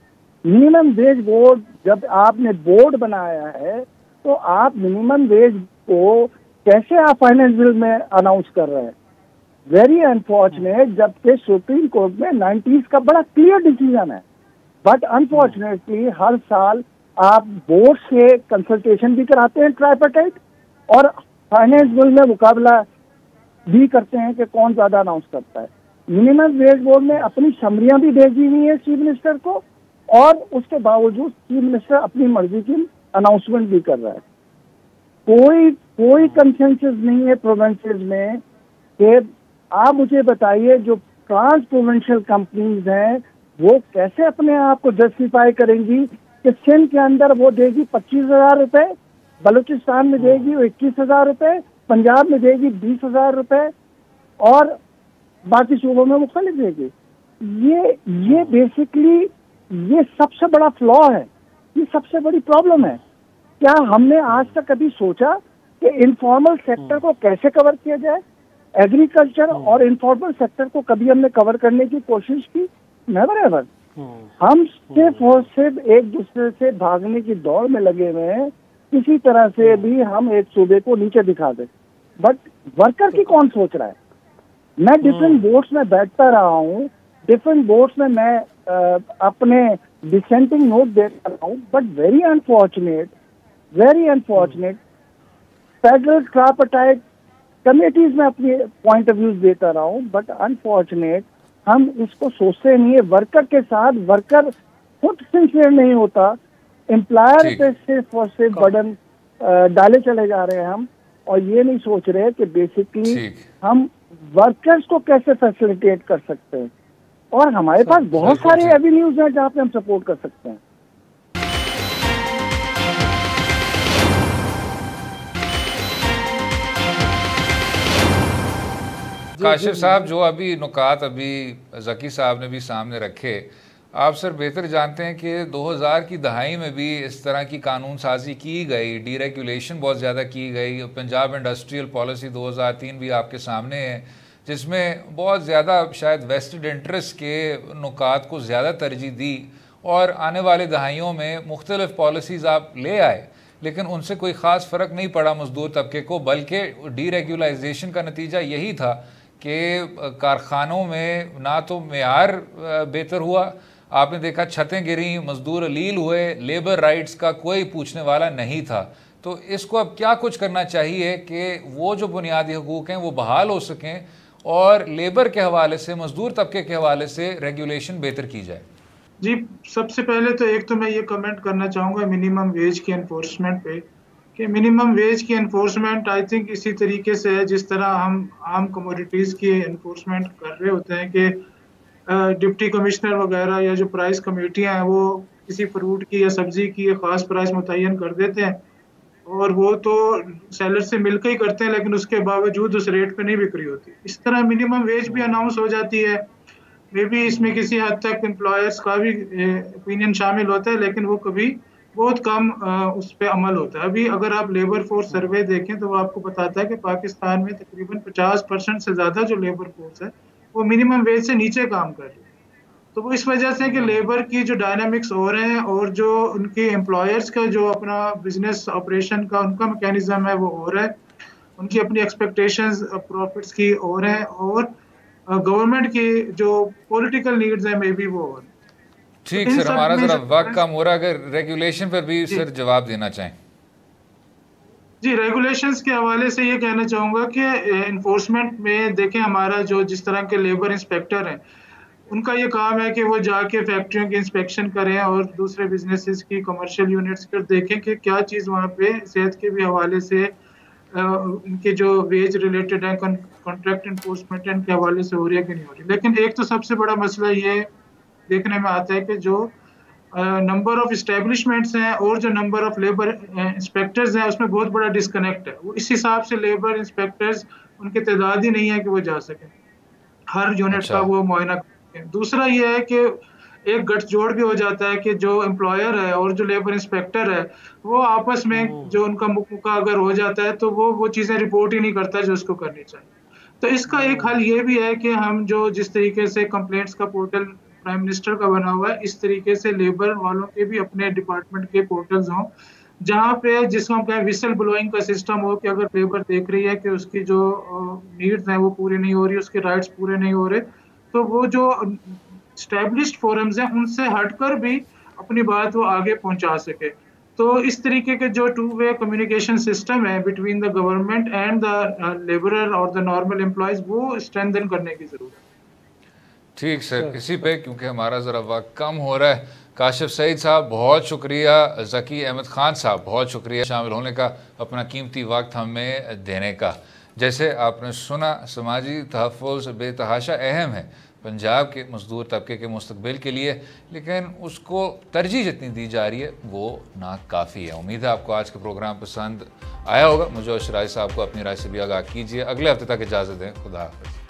मिनिमम वेज बोर्ड जब आपने बोर्ड बनाया है तो आप मिनिमम वेज को कैसे आप फाइनेंस बिल में अनाउंस कर रहे हैं। वेरी अनफॉर्चुनेट, जबकि सुप्रीम कोर्ट में 90s का बड़ा क्लियर डिसीजन है, बट अनफॉर्चुनेटली हर साल आप बोर्ड से कंसल्टेशन भी कराते हैं ट्राइपार्टाइट और फाइनेंस बिल में मुकाबला भी करते हैं कि कौन ज्यादा अनाउंस करता है। मिनिमम वेज बोर्ड ने अपनी समरियां भी भेजी हुई है चीफ मिनिस्टर को और उसके बावजूद चीफ मिनिस्टर अपनी मर्जी की अनाउंसमेंट भी कर रहा है। कोई कंसेंसस नहीं है प्रोविंसेस में कि आप मुझे बताइए जो ट्रांस प्रोविंशियल कंपनीज हैं वो कैसे अपने आप को जस्टिफाई करेंगी कि सिंध के अंदर वो देगी 25,000 रुपए, बलूचिस्तान में देगी 21,000 रुपए, पंजाब में देगी 20,000 रुपए और बाकी सूबों में मुख्तलिफ देगी। ये बेसिकली ये सबसे बड़ा फ्लॉ है, ये सबसे बड़ी प्रॉब्लम है। क्या हमने आज तक कभी सोचा कि इनफॉर्मल सेक्टर को कैसे कवर किया जाए? एग्रीकल्चर और इनफॉर्मल सेक्टर को कभी हमने कवर करने की कोशिश की? Never ever. हम सिर्फ और सिर्फ एक दूसरे से भागने की दौड़ में लगे हुए हैं, किसी तरह से भी हम एक सूबे को नीचे दिखा दें, बट वर्कर की कौन सोच रहा है? मैं डिफरेंट बोर्ड्स में बैठता रहा हूँ, डिफरेंट बोर्ड्स में मैं अपने डिसेंटिंग नोट देता रहा हूँ, but very unfortunate federal tripartite committees में अपनी पॉइंट ऑफ व्यूज देता रहा हूँ, बट अनफॉर्चुनेट हम इसको सोचते नहीं है। वर्कर के साथ वर्कर खुद सिंसियर नहीं होता, एम्प्लॉयर पे सिर्फ और सिर्फ बर्डन डाले चले जा रहे हैं हम, और ये नहीं सोच रहे कि बेसिकली हम वर्कर्स को कैसे फैसिलिटेट कर सकते हैं। और हमारे पास बहुत सारे एवेन्यूज हैं जहाँ पे हम सपोर्ट कर सकते हैं। काशिफ साहब, जो अभी नुकात अभी जकी साहब ने भी सामने रखे, आप सर बेहतर जानते हैं कि 2000 की दहाई में भी इस तरह की कानून साजी की गई, डीरेगुलेशन बहुत ज़्यादा की गई। पंजाब इंडस्ट्रियल पॉलिसी 2003 भी आपके सामने है, जिसमें बहुत ज़्यादा शायद वेस्टेड इंटरेस्ट के नुकात को ज़्यादा तरजीह दी और आने वाले दहाइयों में मुख्तलिफ पॉलिसीज़ आप ले आए, लेकिन उनसे कोई ख़ास फ़र्क नहीं पड़ा मज़दूर तबके को, बल्कि डीरेगुलाइजेशन का नतीजा यही था कि कारखानों में ना तो मेयार बेहतर हुआ, आपने देखा छतें गिरी, मज़दूर अलील हुए, लेबर राइट्स का कोई पूछने वाला नहीं था। तो इसको अब क्या कुछ करना चाहिए कि वो जो बुनियादी हकूक़ हैं वो बहाल हो सकें और लेबर के हवाले से, मज़दूर तबके के हवाले से रेगुलेशन बेहतर की जाए? जी, सबसे पहले तो एक तो मैं ये कमेंट करना चाहूँगा मिनिमम वेज की एनफोर्समेंट पे, कि मिनिमम वेज की एनफोर्समेंट आई थिंक इसी तरीके से है जिस तरह हम आम कमोडिटीज़ की एनफोर्समेंट कर रहे होते हैं कि डिप्टी कमिश्नर वगैरह या जो प्राइस कमेटियाँ हैं वो किसी फ्रूट की या सब्ज़ी की ख़ास प्राइस मुतय्यन कर देते हैं और वो तो सेलर से मिलकर ही करते हैं, लेकिन उसके बावजूद उस रेट पे नहीं बिक्री होती। इस तरह मिनिमम वेज भी अनाउंस हो जाती है, मे भी इसमें किसी हद तक एम्प्लॉयर्स का भी ओपिनियन शामिल होता है, लेकिन वो कभी बहुत कम उस पर अमल होता है। अभी अगर आप लेबर फोर्स सर्वे देखें तो वो आपको बताता है कि पाकिस्तान में तकरीबन 50% से ज़्यादा जो लेबर फोर्स है वो मिनिमम वेज से नीचे काम कर रही है। तो वो इस वजह से कि लेबर की जो डायनामिक्स हो रहे हैं और जो उनके एम्प्लॉयर्स का जो अपना बिजनेस ऑपरेशन का उनका मैकेनिज्म है वो हो रहा है, उनकी अपनी एक्सपेक्टेशंस प्रॉफिट्स की हो रहे हैं, और गवर्नमेंट की जो पॉलिटिकल नीड्स है मे बी वो हो रहे हैं। ठीक सर, हमारा जरा वक्त कम हो रहा है, अगर रेगुलेशन पर भी सर जवाब देना चाहें। जी, रेगुलेशंस के हवाले से ये कहना चाहूँगा कि इन्फोर्समेंट में देखें, हमारा जो जिस तरह के लेबर इंस्पेक्टर हैं उनका ये काम है कि वो जाके फैक्ट्रियों की इंस्पेक्शन करें और दूसरे बिजनेसेस की कमर्शियल यूनिट्स पर देखें कि क्या चीज़ वहाँ पे सेहत के भी हवाले से उनके जो वेज रिलेटेड है कॉन्ट्रैक्ट इन्फोर्समेंट के हवाले से हो रही है कि नहीं हो रही। लेकिन एक तो सबसे बड़ा मसला ये देखने में आता है कि जो नंबर ऑफ इस्टेब्लिशमेंट्स हैं और जो नंबर ऑफ लेबर इंस्पेक्टर्स हैं उसमें बहुत बड़ा डिस्कनेक्ट है। वो इस हिसाब से लेबर इंस्पेक्टर्स उनकी तादाद ही नहीं है कि वो जा सकें हर यूनिट का वो मुआयना करें। दूसरा ये है कि एक गठजोड़ भी हो जाता है कि जो एम्प्लॉयर है और जो लेबर इंस्पेक्टर है वो आपस में जो उनका मुक्का अगर हो जाता है तो वो चीज़ें रिपोर्ट ही नहीं करता जो उसको करनी चाहिए। तो इसका एक हल ये भी है कि हम जो जिस तरीके से कंप्लेंट्स का पोर्टल प्राइम मिनिस्टर का बना हुआ है, इस तरीके से लेबर वालों के भी अपने डिपार्टमेंट के पोर्टल्स हों जहाँ पे जिसको हम कहें विसल ब्लोइंग का सिस्टम हो कि अगर लेबर देख रही है कि उसकी जो नीड्स हैं वो पूरी नहीं हो रही, उसके राइट्स पूरे नहीं हो रहे, तो वो जो एस्टैब्लिश्ड फोरम्स हैं उनसे हटकर भी अपनी बात वो आगे पहुंचा सके। तो इस तरीके के जो टू वे कम्युनिकेशन सिस्टम है between the government and the labourer और द नॉर्मल एम्प्लॉयज वो स्ट्रेंथन करने की जरूरत है। ठीक सर, इसी पे क्योंकि हमारा ज़रा वक्त कम हो रहा है, काशिफ सईद साहब बहुत शुक्रिया, ज़की अहमद ख़ान साहब बहुत शुक्रिया शामिल होने का, अपना कीमती वक्त हमें देने का। जैसे आपने सुना, समाजी तहफ़्फ़ुज़ बेतहाशा अहम है पंजाब के मज़दूर तबके के मुस्तक़बिल के लिए, लेकिन उसको तरजीह जितनी दी जा रही है वो नाकाफ़ी है। उम्मीद है आपको आज का प्रोग्राम पसंद आया होगा। मुझे और शराइ साहब को अपनी राय से भी आगाह कीजिए। अगले हफ्ते तक इजाज़त दें। खुदा हाफ़िज़।